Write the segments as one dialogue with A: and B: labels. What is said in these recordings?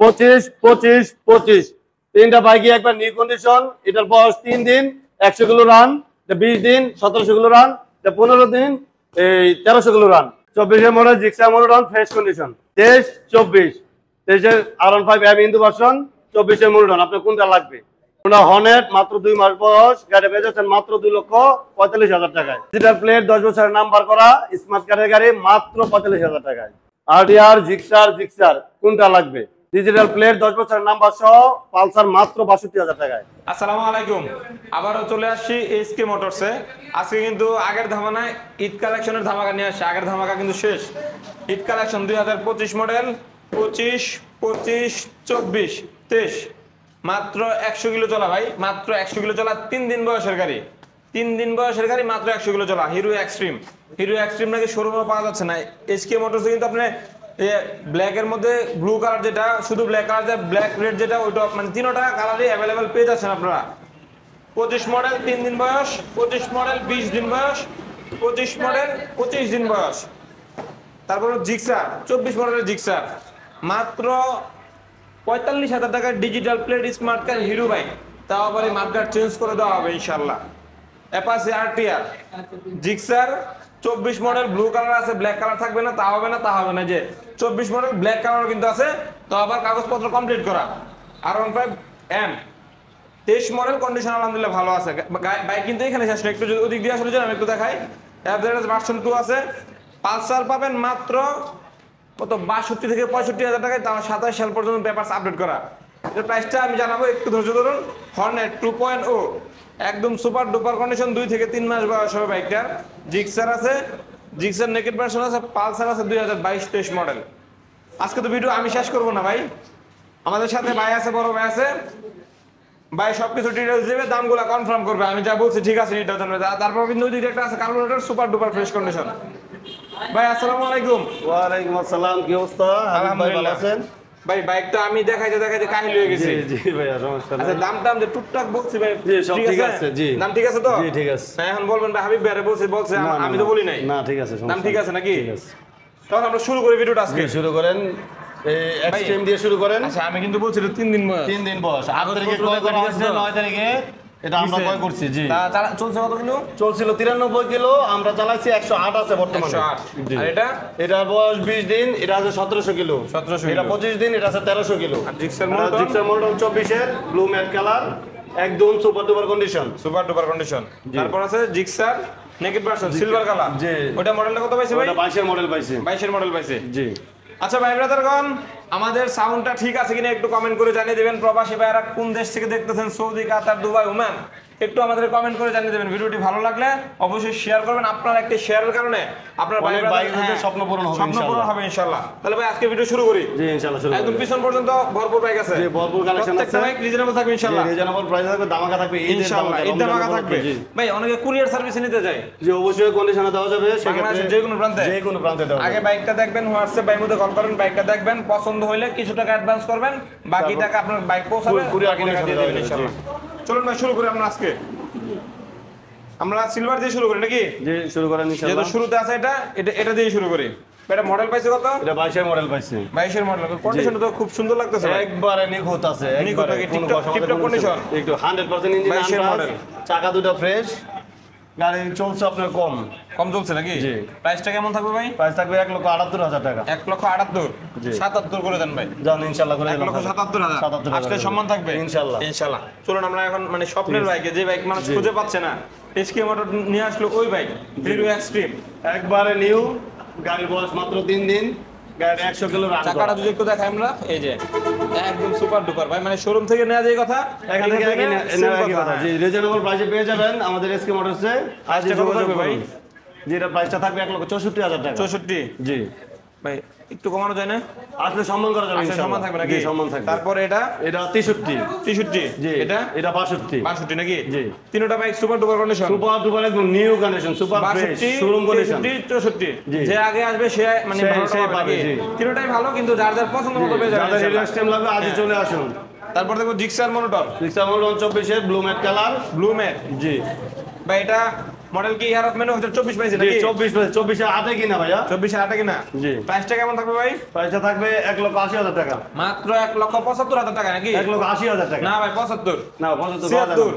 A: 25 25 25 তিনটা বাইকই একবার new condition. এটার বয়স 3 দিন 100 কিলো রান, 20 দিন 1700 কিলো রান, 15 দিন এই 1300 কিলো রান। 24 এর model Gixxer model fresh condition. 23 24 23 এর R15 এম ইন্দু ভার্সন, 24 এর মডেল। আপনার কোনটা লাগবে? কোনটা হর্নেট মাত্র 2 মাস বয়স, গাড়ি পেয়ে যাচ্ছেন মাত্র 2,45,000 টাকায়। ডিজিটাল প্লেট 10 বছরের নাম্বার করা স্মার্ট কার্ডের গাড়ি মাত্র 45,000 টাকায়। আরটিআর জিক্সার কোনটা লাগবে? ডিজিটাল প্লেট 10 বছরের নাম্বার সহ পালসার মাত্র 62,000 টাকায়।
B: আসসালামু আলাইকুম, আবারও চলে আসছি এসকে মোটরসে। আজকে কিন্তু আগের ধামানায় ঈদ কালেকশনের ধামাকা নিয়ে আসছে। আগের ধামাকা কিন্তু শেষ। ঈদ কালেকশন 2025 মডেল 25 25 24 23 মাত্র 100 কিলো চলা ভাই, মাত্র 100 কিলো চলা। 3 দিন বয়সের গাড়ি, 3 দিন বয়সের গাড়ি, মাত্র 100 কিলো চলা। হিরো এক্সট্রিম নাকি শোরুমে পাওয়া যাচ্ছে না। এসকে মোটরসে কিন্তু আপনি ব্ল্যাকের মধ্যে ব্লু কালার যেটা, শুধু ব্ল্যাক কালার, ব্ল্যাক রেড যেটা, ওইটা মানে তিনটা কালারই অ্যাভেলেবেল পেয়ে যাচ্ছেন আপনারা। 25 মডেল 3 দিন বয়স, 25 মডেল 20 দিন বয়স, 25 মডেল 25 দিন বয়স। তারপর জিক্সার 24 মডেলের জিক্সার মাত্র 45,000 টাকার ডিজিটাল প্লেট স্মার্ট কার হিরো বাইক। তাও আবার এই মার্কার চেঞ্জ করে দেওয়া হবে ইনশাল্লাহ। Apache RTR Gixxer 24 model blue colour আছে, ব্ল্যাক কালার থাকবে না, তা হবে না, তা হবে না। যে 24 মডেল ব্ল্যাক কালার কিন্তু আছে, তো আবার কাগজপত্র কমপ্লিট করা। R15 এম 23 মডেল কন্ডিশন আলহামদুলিল্লাহ ভালো আছে। বাইক কিন্তু এখানে শেষ না, একটু যদি ওদিক দিয়ে আসলে আমি একটু দেখাই। অ্যাভারেজ ভার্সন 2 আছে। পালসার পাবেন মাত্র কত 62 থেকে 65,000 টাকায়, তাও 27 সাল পর্যন্ত পেপারস আপডেট করা। এর প্রাইসটা আমি জানাবো, একটু ধৈর্য ধরুন। হর্নেট 2.0 একদম সুপার ডুপার কন্ডিশন, 2 থেকে 3 মাস বয়স হবে বাইকটার। জিক্সার আছে, জিক্সার নেকেড ভার্সন আছে, পালসার আছে 2022-23 মডেল। আজকে তো ভিডিও আমি শেষ করবো না ভাই, আমাদের সাথে ভাই আছে, বড় ভাই আছে। ভাই সবকিছু ডিটেইলস দেবে, দামগুলো কনফার্ম করবে। আমি যা বলছি ঠিক আছে এটা জানবে। তারপর কিন্তু ওই দিকে একটা আছে carburettor super duper fresh condition. ভাই আসসালামু আলাইকুম।
A: ওয়া আলাইকুম আসসালাম, কি অবস্থা?
B: আলহামদুলিল্লাহ। ভাই বাইকটা আমি দেখাইতে কাহিল হয়ে গেছি।
A: জি ভাইয়া, সমস্যা নাই।
B: আচ্ছা দাম যে টুকটাক বলছি ভাই,
A: জি সব ঠিক আছে। জি
B: দাম ঠিক আছে তো?
A: জি ঠিক আছে।
B: হ্যাঁ এখন বলবেন ভাই হাবিব ভাই বলছে, আমি তো বলি নাই।
A: না ঠিক আছে,
B: দাম ঠিক আছে নাকি?
A: ঠিক আছে।
B: তখন আমরা শুরু করি ভিডিওটা আজকে।
A: শুরু করেন, এই এক্সট্রিম দিয়ে শুরু করেন।
B: আচ্ছা আমি কিন্তু বলছি 3 দিন বয়স।
A: 3 দিন বয়স। 8 তারিখে ক্রয় করা হয়েছে, 9 তারিখে এটা আমরা ক্রয় করছি। জি
B: চলছে কত কিলো?
A: চলছিল 93 কিলো, আমরা চালাচ্ছি 108 আছে বর্তমানে।
B: 108। আর
A: এটা বয়স 20 দিন, এটা আছে 1700 কিলো।
B: 1700
A: এটা 25 দিন, এটা আছে 1300 কিলো।
B: আর জিক্সার
A: মডেল 24 এর ব্লু ম্যাট কালার, একদম সুপার ডুপার কন্ডিশন।
B: তারপর আছে Gixxer naked version silver colour.
A: জি
B: ওটা মডেলটা কত পাইছে ভাই?
A: ওটা 22 এর মডেল পাইছে।
B: 22 এর মডেল পাইছে।
A: জি
B: আচ্ছা ভাই ব্রাদারগণ, আমাদের সাউন্ডটা ঠিক আছে কিনা একটু কমেন্ট করে জানিয়ে দেবেন। প্রবাসী ভাইরা কোন দেশ থেকে দেখতেছেন, সৌদি, কাতার, দুবাই, ওমান, একটু আমাদের কমেন্ট করে জানিয়ে দেবেন। ভিডিওটি ভালো লাগলে অবশ্যই শেয়ার করবেন। আপনার একটা শেয়ারের কারণে আপনার
A: বাইকের স্বপ্ন পূরণ হবে
B: ইনশাআল্লাহ। তাহলে ভাই আজকে ভিডিও শুরু করি।
A: জি ইনশাআল্লাহ শুরু করি।
B: একদম পিছন পর্যন্ত ভরপুর বাইক আছে।
A: জি ভরপুর কালেকশন আছে।
B: প্রত্যেকটা বাইক রিজনেবল থাকবে ইনশাআল্লাহ।
A: রিজনেবল প্রাইস থাকবে, দামাকা থাকবে
B: ইনশাআল্লাহ। ঈদ দামাকা থাকবে। ভাই অনেকে কুরিয়ার সার্ভিসে নিতে যায়।
A: জি অবশ্যই কন্ডিশনে দেওয়া যাবে,
B: সেক্ষেত্রে যে কোনো প্রান্তে
A: দেওয়া।
B: আগে বাইকটা দেখবেন, হোয়াটসঅ্যাপ বাইর মধ্যে কল করেন, বাইকটা দেখবেন, পছন্দ হলে কিছু টাকা অ্যাডভান্স করবেন, বাকি টাকা আপনার বাইক পৌঁছাবে,
A: কুরিয়ার
B: বাকি টাকা দিয়ে দিবেন ইনশাআল্লাহ। চলুন ভাই শুরু করি আমরা আজকে। আমরা সিলভার দিয়ে শুরু করি নাকি?
A: জি শুরু করেন ইনশাআল্লাহ।
B: যেটা শুরুতে আছে এটা দিয়ে শুরু করি। এটা মডেল পাইছে কত?
A: এটা 22 এর মডেল পাইছে।
B: 22 এর মডেল। কন্ডিশনটা তো খুব সুন্দর লাগতেছে ভাই।
A: একবারে নিখুঁত আছে,
B: একবারে টিপটপ কন্ডিশন।
A: একটু 100% ইঞ্জিন
B: 22 এর মডেল।
A: চাকা দুটো ফ্রেশ, গাড়ি চলছে আপনার কম
B: চলছে নাকি?
A: জি।
B: প্রাইসটা কেমন থাকবে ভাই?
A: প্রাইস থাকবে 1,78,000 টাকা।
B: 1,78,000।
A: জি
B: 77 করে দেন ভাই।
A: জান ইনশাআল্লাহ করে
B: 1,77,000 আজকে সম্মান থাকবে ইনশাআল্লাহ। চলুন আমরা এখন মানে স্বপ্নের বাইকে, যে বাইক মানুষ খুঁজে পাচ্ছে না, এসকে মোটর নিয়ে আসলো ওই বাইক হিরো এক্সট্রিম।
A: একবারে নিউ, গাড়ির বয়স মাত্র 3 দিন, গাড়ি 100 কিলো রান।
B: চাকাটা যদি একটু দেখাই আমরা, এই যে একদম সুপার ডুপার ভাই, মানে শোরুম থেকে নেওয়া যায় কথা,
A: এখান থেকে নেওয়া কথা। জি রিজনেবল প্রাইসে পেয়ে যাবেন আমাদের এসকে মোটরসে। আজ যোগাযোগ ভাই। যেটা প্রাইসটা থাকবে 1,64,000 টাকা।
B: 64?
A: জি
B: ভাই একটু কমানো যায় না?
A: আসলে সম্মান করা যাবে ইনশাআল্লাহ।
B: সম্মান থাকবে নাকি?
A: সম্মান থাকবে।
B: তারপর এটা
A: 63
B: জি। এটা
A: 62
B: নাকি?
A: জি
B: তিনটা bike super duper condition.
A: Super duper একদম new condition, super fresh showroom condition.
B: 64 যে আগে আসবে সে মানে ভালো পাবে। তিনটাই ভালো, কিন্তু যার যার পছন্দ মতো পেয়ে যাবে।
A: যাদের রিল্যাক্স টাইম লাগবে আজই চলে আসুন।
B: তারপর দেখো জিক্সার মনোটর।
A: 24 এর blue matte colour.
B: Blue matte
A: জি
B: ভাই, এটা মডেল কি ইয়ার অফ ম্যানুফ্যাকচার 24 পাইছে নাকি?
A: 24 8 কিনা ভাইয়া,
B: 24 8 কিনা।
A: জি।
B: প্রাইসটা কেমন থাকবে ভাই?
A: প্রাইসটা থাকবে 1,80,000 টাকা।
B: মাত্র 1,75,000 টাকা নাকি?
A: 1,80,000 টাকা।
B: না ভাই 75,
A: না 75
B: 76,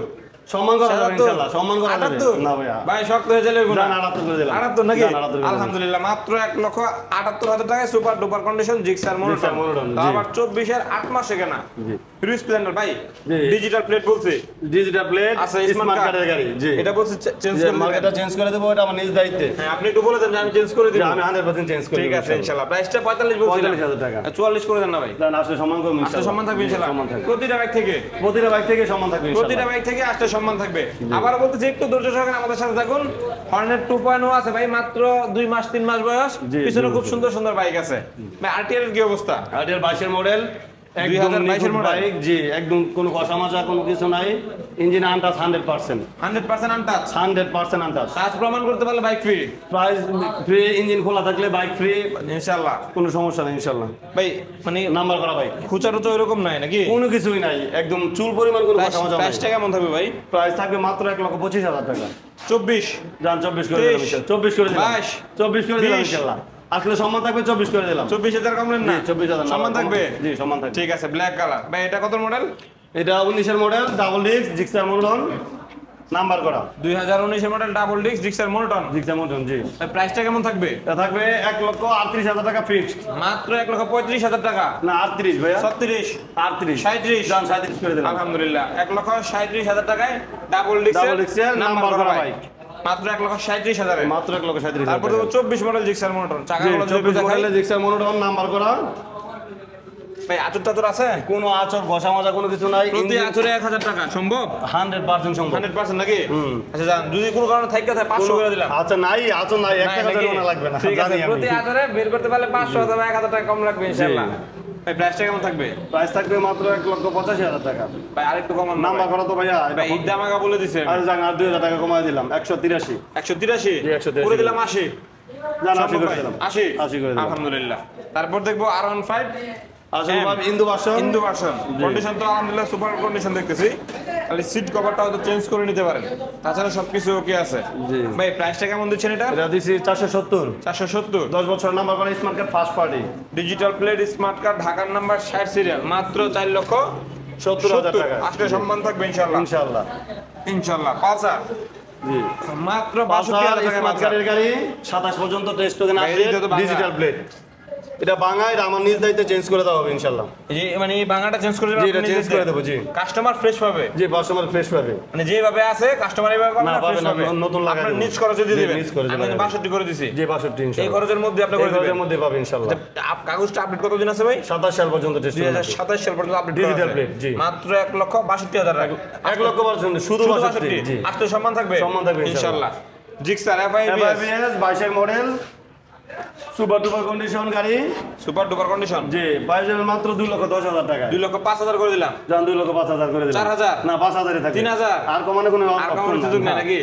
A: সম্মান করা যাবে ইনশাআল্লাহ, সম্মান করা যাবে।
B: 78
A: না ভাইয়া
B: ভাই শক্ত হয়ে যাবে গুনা।
A: 78 করে দিলাম।
B: 78 নাকি?
A: জান, 78 করে দিলাম।
B: আলহামদুলিল্লাহ মাত্র 1,78,000 টাকায় super duper condition Gixxer
A: Gixxer
B: monotone.
A: Monotone,
B: তাও
A: জি।
B: আবার 24 এর 8 মাসে কেনা।
A: জি।
B: ফ্রি স্প্লেন্ডার ভাই,
A: জি।
B: ডিজিটাল প্লেট বলছে।
A: ডিজিটাল প্লেট,
B: আচ্ছা
A: স্মার্ট কার্ডের গাড়ি। জি।
B: এটা বলছে চেঞ্জ
A: যে
B: করে
A: মার্কেটটা চেঞ্জ করে দেব, এটা আমার নিজ দায়িত্বে।
B: হ্যাঁ আপনি একটু বলে দেন যে আমি চেঞ্জ করে দিব।
A: যে আমি 100% চেঞ্জ করে
B: ঠিক
A: দেব
B: আছে ইনশাআল্লাহ। প্রাইসটা 45 বলছিলাম।
A: 45,000 টাকা।
B: 44 করে দেন না ভাই।
A: জান আসলে সম্মান করব
B: আসলে
A: ইনশাআল্লাহ।
B: সম্মান থাকবে ইনশাআল্লাহ।
A: সম্মান থাকবে।
B: প্রতিটা বাইক থেকে
A: প্রতিটা বাইক থেকে সম্মান থাকবে
B: প্রতিটা
A: ইনশাআল্লাহ।
B: বাইক থেকে আসলে সম্মান থাকবে। আবার বলতেছি একটু ধৈর্য সহকারে আমাদের সাথে থাকুন। হর্নেট 2.0 আছে ভাই, মাত্র 2 মাস 3 মাস বয়স।
A: জি,
B: পিছনে
A: জি,
B: খুব
A: জি।
B: সুন্দর সুন্দর বাইক আছে ভাই। আরটিআর এর কি অবস্থা?
A: আর এর 22 এর মডেল, একদম
B: 2022 এর মডেল।
A: বাইক। জি, একদম কোনো কষামাজা কোনো কিছু নাই। Engine untouch 100%।
B: 100% untouch.
A: 100% untouch.
B: Touch প্রমাণ করতে পারলে bike free
A: price free, engine খোলা থাকলে বাইক ফ্রি,
B: ইনশাআল্লাহ।
A: কোনো সমস্যা নেই ইনশাআল্লাহ।
B: ভাই মানে
A: নাম্বার করা বাইক,
B: খুচারো তো এরকম নাই নাকি?
A: কোনো কিছুই নাই, একদম চুল পরিমাণ কোনো কষামাজা নাই।
B: প্রাইসটা কেমন থাকবে ভাই?
A: প্রাইস থাকবে মাত্র 1,25,000 টাকা।
B: 24,
A: জান 24 করে দিলাম
B: 23,
A: ইনশাআল্লাহ। 24 করে দিলাম
B: 22,
A: 24 করে দিলাম
B: 20
A: ইনশাআল্লাহ। আসলে সম্মান থাকবে, 24 করে দিলাম।
B: 24,000 কম নেন না?
A: জি, 24,000
B: সম্মান থাকবে।
A: জি, সম্মান থাকবে।
B: ঠিক আছে, ব্ল্যাক কালার ভাই। এটা কত মডেল?
A: এটা 19 এর model, double disc, Gixxer monotone, number করা।
B: 2019 এর model, double disc, Gixxer monotone.
A: Gixxer monotone, জি।
B: প্রাইসটা কেমন থাকবে?
A: এটা থাকবে 1,38,000 টাকা ফিক্সড।
B: মাত্র 1,35,000 টাকা।
A: না 38 ভাইয়া,
B: 36,
A: 38,
B: 37,
A: জান 37 করে দিলাম।
B: আলহামদুলিল্লাহ 1,37,000 টাকায় ডাবল ডিস্কের
A: ডাবল ডিস্কের নাম্বার করা বাইক।
B: মাত্র 1,37,000 এ।
A: মাত্র 1,37,000
B: তারপর
A: টাকা।
B: 24 মডেল জিক্সার মনোটন।
A: জি,
B: চাকাগুলো যদি
A: 24
B: দেখাই
A: মডেলের জিক্সার মনোটন, নাম্বার করা।
B: ভাই, আচর টাচর আছে?
A: কোনো আচর ঘষা মাজা কোনো কিছু নাই।
B: প্রতি আচরে 1,000 টাকা সম্ভব?
A: 100% সম্ভব।
B: 100% নাকি?
A: হুম।
B: আচ্ছা জান, যদি কোনো কারণে থাইকা থাকে 500 করে দিলাম।
A: আচ্ছা নাই, আচর নাই, 1
B: নাই
A: টাকা
B: নাকি?
A: জরিমানা লাগবে না।
B: ঠিক আছে,
A: জানি আমি।
B: প্রতি আচরে বের করতে পারলে 500 অথবা 1,000 টাকা কম লাগবে ইনশাআল্লাহ। ভাই প্রাইসটা কেমন থাকবে?
A: প্রাইস থাকবে মাত্র 1,85,000 টাকা।
B: ভাই আরেকটু কমান না
A: নাম্বার
B: ভাই।
A: করা তো ভাইয়া।
B: ভাই ঈদ দামাকা বলে দিছে।
A: আর জান আর 2,000 টাকা কমায় দিলাম, 183।
B: 183
A: জি, 183
B: করে দিলাম 80।
A: জান 80
B: সম্ভব
A: করে
B: ভাই?
A: দিলাম।
B: 80
A: 80 করে দিলাম।
B: আলহামদুলিল্লাহ। তারপর দেখবো R15
A: আসলে ভাব ইন্দু ভার্সন।
B: হিন্দু ভার্সন। কন্ডিশন তো আলহামদুলিল্লাহ সুপার কন্ডিশন দেখতেছি। খালি সিট কভারটা হয়তো চেঞ্জ করে নিতে পারেন, তাছাড়া সবকিছু ওকে আছে।
A: জি।
B: ভাই প্রাইসটা কেমন দিচ্ছেন এটা?
A: এটা দিছি 470।
B: 470।
A: 10 বছর নাম্বার করা smart card first party.
B: Digital plate, smart card, ঢাকার নাম্বার, 60 সিরিয়াল, মাত্র 4,70,000
A: টাকা।
B: আজকে সম্মান থাকবে ইনশাআল্লাহ।
A: ইনশাআল্লাহ।
B: ইনশাআল্লাহ। পালসার
A: জি।
B: মাত্র
A: পালসার
B: 62,000 টাকা।
A: স্মার্ট কার্ডের গাড়ি, 27 পর্যন্ত টেস্ট টোকেন
B: ভাই,
A: আছে,
B: এটা তো বাংলা।
A: Digital plate. এটা বাংলা, এটা আমার নিজ দায়িত্বে চেঞ্জ করে দেওয়া হবে ইনশাআল্লাহ।
B: মানে এই বাংলাটা চেঞ্জ করে
A: জি, এটা চেঞ্জ করে দেবো, জি।
B: কাস্টমার ফ্রেশ পাবে।
A: জি, কাস্টমার ফ্রেশ পাবে।
B: মানে যেভাবে আছে কাস্টমার এইভাবে পাবে
A: না,
B: না,
A: পাবে
B: ফ্রেশ
A: না,
B: পাবে।
A: নতুন লাগাই
B: আপনার
A: দেবো।
B: নিজ খরচে দিয়ে
A: জি,
B: দিবেন।
A: নিজ খরচে
B: আমি
A: লাগাই দেবো।
B: 62 করে দিছি।
A: জি, 62
B: এই
A: ইনশাআল্লাহ।
B: খরচের মধ্যে আপনি
A: এই
B: করে
A: খরচের
B: দিবেন।
A: মধ্যে পাবে ইনশাআল্লাহ।
B: কাগজটা আপডেট কতদিন আছে ভাই?
A: 27 সাল পর্যন্ত টেস্ট টোকেন আছে।
B: 2027 সাল পর্যন্ত আপডেট
A: Digital plate, জি।
B: মাত্র 1,62,000 টাকা।
A: 1,00,000 শুধু 62। জি।
B: আজকে সম্মান থাকবে।
A: সম্মান থাকবে
B: ইনশাআল্লাহ।
A: ইনশাআল্লাহ।
B: জিক্সার FIBS
A: FIBS 22 এর মডেল, সুপার ডুপার কন্ডিশন গাড়ি।
B: Super duper condition.
A: জি, প্রাইস মাত্র 2,10,000 টাকা।
B: 2,05,000 করে দিলাম।
A: জান 2,05,000 করে দিলাম।
B: 4,000
A: না 5,000 এ থাকে।
B: 3,000
A: আর কমানো কোনো
B: আর কমানোর সুযোগ নেই নাকি?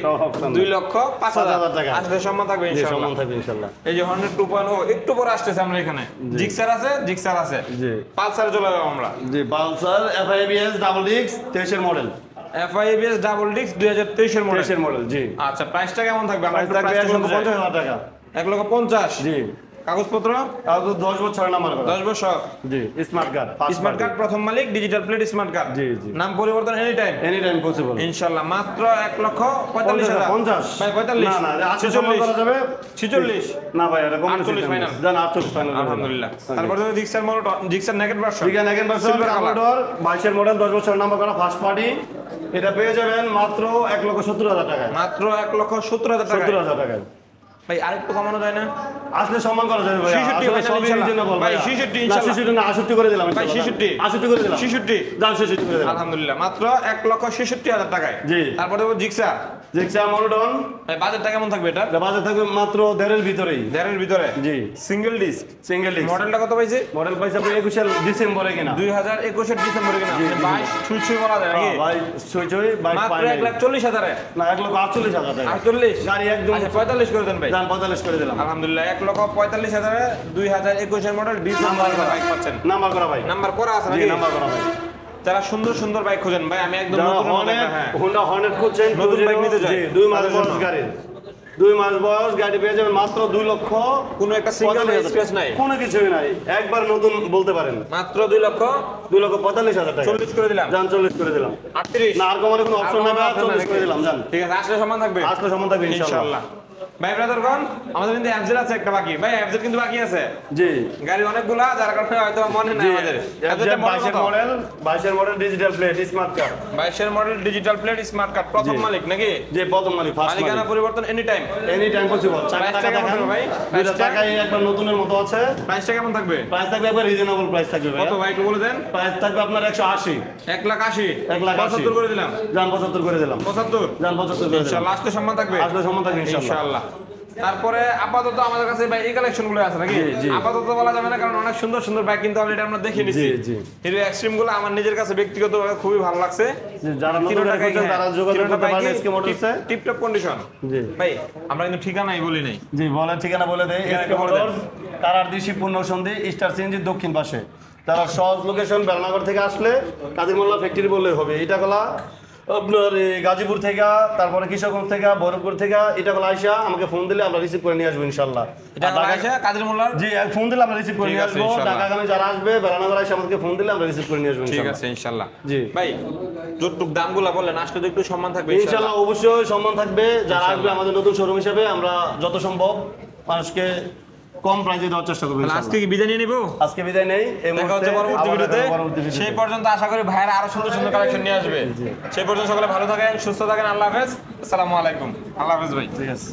B: 2,05,000
A: টাকা।
B: আজকে সম্মান থাকবে
A: জি,
B: ইনশাআল্লাহ।
A: সম্মান থাকবে ইনশাআল্লাহ।
B: এই যে হর্নেট 2.0 একটু পরে আসতেছে আমরা এখানে। জিক্সার আছে, জিক্সার আছে।
A: জি।
B: পালসারে চলে যাবো আমরা।
A: জি, পালসার FIBS ডাবল ডিস্ক 23 এর মডেল।
B: FIBS ডাবল ডিস্ক 2023 এর মডেল।
A: 23 এর মডেল, জি।
B: আচ্ছা, প্রাইসটা কেমন থাকবে? আমরা
A: প্রাইস
B: একটু
A: থাকবে
B: প্রাইসটা বলতে চাই।
A: 1,50,000 টাকা।
B: 1,50,000
A: জি।
B: কাগজপত্র
A: আর 10 বছর নাম্বার করা।
B: 10 বছর।
A: জি, স্মার্ট কার্ড।
B: স্মার্ট কার্ড প্রথম মালিক, ডিজিটাল প্লেট, স্মার্ট কার্ড।
A: জি, জি।
B: নাম পরিবর্তন any time.
A: Any time possible.
B: ইনশাআল্লাহ। মাত্র 1,45,000।
A: 50।
B: ভাই 45।
A: না না, আছে সম্মান করা যাবে।
B: 46।
A: না ভাই, এটা কম
B: 48 final।
A: জান 48 ফাইনাল।
B: আলহামদুলিল্লাহ। তারপর তো Gixxer monotone, Gixxer naked version.
A: ঠিক আছে, নেকেন ভার্সন
B: Silver color।
A: কালার 22 এর মডেল, 10 বছর নাম্বার করা ফার্স্ট পার্টি। এটা পেয়ে যাবেন মাত্র 1,70,000 টাকায়।
B: মাত্র 1,70,000 টাকা।
A: 70,000 টাকায়।
B: ভাই আরেকটু কমানো যায় না?
A: আসলে সম্মান করা যাবে ভাই।
B: 66
A: আসলে
B: final
A: সবই
B: ইনশাআল্লাহ।
A: রিজনেবল
B: ভাই,
A: ভাই।
B: 66
A: না,
B: ইনশাআল্লাহ।
A: 66 না, 68 করে দিলাম
B: ভাই,
A: ইনশাআল্লাহ।
B: 66
A: 68 করে দিলাম।
B: 66
A: জান 66 করে দিলাম।
B: আলহামদুলিল্লাহ। মাত্র 1,66,000 টাকায়।
A: জি।
B: তারপরে দেবো জিক্সার।
A: জিক্সার মনোটন,
B: ভাই বাজেটটা কেমন থাকবে এটা?
A: এটা বাজেট থাকবে মাত্র 1.5 এর ভিতরেই।
B: দেড়ের ভিতরে।
A: জি।
B: Single disc.
A: Single disc.
B: মডেলটা কত পাইছে?
A: মডেল পাইছে আপনি 21 ডিসেম্বরে কিনা।
B: 2021 এর ডিসেম্বরে কিনা।
A: জি,
B: মানে
A: জি,
B: 22 ছুঁই বলা যায় নাকি?
A: ভাই ছুঁই 22
B: মাত্র
A: পাই নাই।
B: 1,40,000 এ।
A: না, 1,48,000 টাকা।
B: 48
A: গাড়ি একদম।
B: আচ্ছা 45 করে দেন ভাই।
A: জান 45 করে দিলাম।
B: আলহামদুলিল্লাহ। 1,45,000 এ 2021 এর মডেল ডিসেম্বর বাইক পাচ্ছেন।
A: নাম্বার করা ভাই।
B: নাম্বার করা আছে
A: জি,
B: নাকি?
A: নাম্বার করা ভাই।
B: যারা সুন্দর সুন্দর বাইক খোঁজেন ভাই, আমি একদম
A: যারা
B: নতুন
A: হর্নেট,
B: হ্যাঁ
A: হোন্ডা হর্নেট খুঁজছেন,
B: নতুন বাইক নিতে চাই।
A: জি, 2 মাস
B: তাদের জন্য।
A: গাড়ি। 2 মাস বয়স গাড়ি পেয়ে যাবেন মাত্র 2 লক্ষ।
B: কোনো একটা সিঙ্গেল স্ক্র্যাচ নাই,
A: কোনো কিছুই নাই, একবার নতুন বলতে পারেন।
B: মাত্র 2,45,000
A: টাকা।
B: 40 করে দিলাম,
A: জান 40 করে দিলাম।
B: 38
A: না আর কমানোর কোনো অপশন নাই, 40 করে দিলাম জান।
B: ঠিক আছে, আসলে সমান থাকবে,
A: আসলে সমান থাকবে ইনশাআল্লাহ।
B: ভাই ব্রাদারগণ, আমাদের কিন্তু এফজেড আছে একটা বাকি, ভাই এফজেড কিন্তু বাকি আছে।
A: জি,
B: গাড়ি অনেকগুলা, যার কারণে হয়তো মনে নাই আমাদের।
A: FZ 22 model digital plate smart card.
B: 22 model digital plate smart card, প্রথম মালিক নাকি?
A: জি, প্রথম মালিক, ফার্স্ট মালিক।
B: মালিকানা পরিবর্তন এনি টাইম
A: পসিবল। টাকা দেখান
B: ভাই,
A: দুইটা টাকাই একবার নতুনের মতো আছে।
B: প্রাইসটা কেমন থাকবে?
A: প্রাইস থাকবে একবার রিজনেবল প্রাইস থাকবে ভাই।
B: কত ভাই একটু বলে দেন।
A: প্রাইস থাকবে আপনার 180।
B: 1,80,000
A: 1,80,000
B: 75 করে দিলাম।
A: জান 75 করে দিলাম।
B: 75
A: জান 75 করে দিলাম।
B: ইনশাআল্লাহ আসলে সম্মান থাকবে,
A: আসলে সম্মান থাকবে
B: ইনশাআল্লাহ। তারপরে আপাতত আমাদের কাছে ভাই এই কালেকশন গুলো আছে নাকি? আপাতত বলা যাবে না, কারণ অনেক সুন্দর সুন্দর বাইক কিন্তু অলরেডি আমরা দেখে নিছি। হিরো এক্সট্রিম গুলো আমার নিজের কাছে ব্যক্তিগতভাবে খুবই ভালো লাগছে।
A: যারা নতুন দেখছেন তারা যোগাযোগ করতে পারেন এসকে মোটরসে।
B: Tiptop condition.
A: জি
B: ভাই আমরা কিন্তু ঠিকানাই বলি নাই।
A: জি, বলেন ঠিকানা বলে দেই। এসকে মোটরস, তারারদিশি পূর্ণ সন্ধি, স্টার সিএনজি দক্ষিণ পাশে। তারা সহজ লোকেশন বেলনগর থেকে আসলে কাদের মোল্লা ফ্যাক্টরি বললেই হবে। এটা গলা আপনার গাজীপুর থেকে, তারপরে কিশোরগঞ্জ থেকে, বহরমপুর থেকে, এটা গলা আইসা আমাকে ফোন দিলে আমরা রিসিভ করে নিয়ে আসবো ইনশাআল্লাহ।
B: এটা আইসা কাদের মোল্লার,
A: জি ফোন দিলে আমরা রিসিভ করে নিয়ে আসবো। ঢাকাগামী যারা আসবে বেলনগর আইসা আমাকে ফোন দিলে আমরা রিসিভ করে নিয়ে আসবো
B: ঠিক
A: ইনশাআল্লাহ।
B: আছে ইনশাআল্লাহ।
A: জি
B: ভাই যতটুক দামগুলো বললেন আসলে তো একটু সম্মান থাকবে
A: ইনশাআল্লাহ। অবশ্যই সম্মান থাকবে। যারা আসবে আমাদের নতুন শোরুম হিসেবে আমরা যত সম্ভব মানুষকে কম প্রাইসে দেওয়ার চেষ্টা করব।
B: আজকে কি বিদায় নিয়ে নিব?
A: আজকে বিদায় নেই, এই
B: দেখা হচ্ছে পরবর্তী ভিডিওতে। সেই পর্যন্ত আশা করি ভাইয়েরা আরো সুন্দর সুন্দর কালেকশন নিয়ে আসবে। সেই পর্যন্ত সকলে ভালো থাকেন, সুস্থ থাকেন। আল্লাহ হাফেজ, আসসালামু আলাইকুম। আল্লাহ হাফেজ ভাই।
A: ঠিক আছে।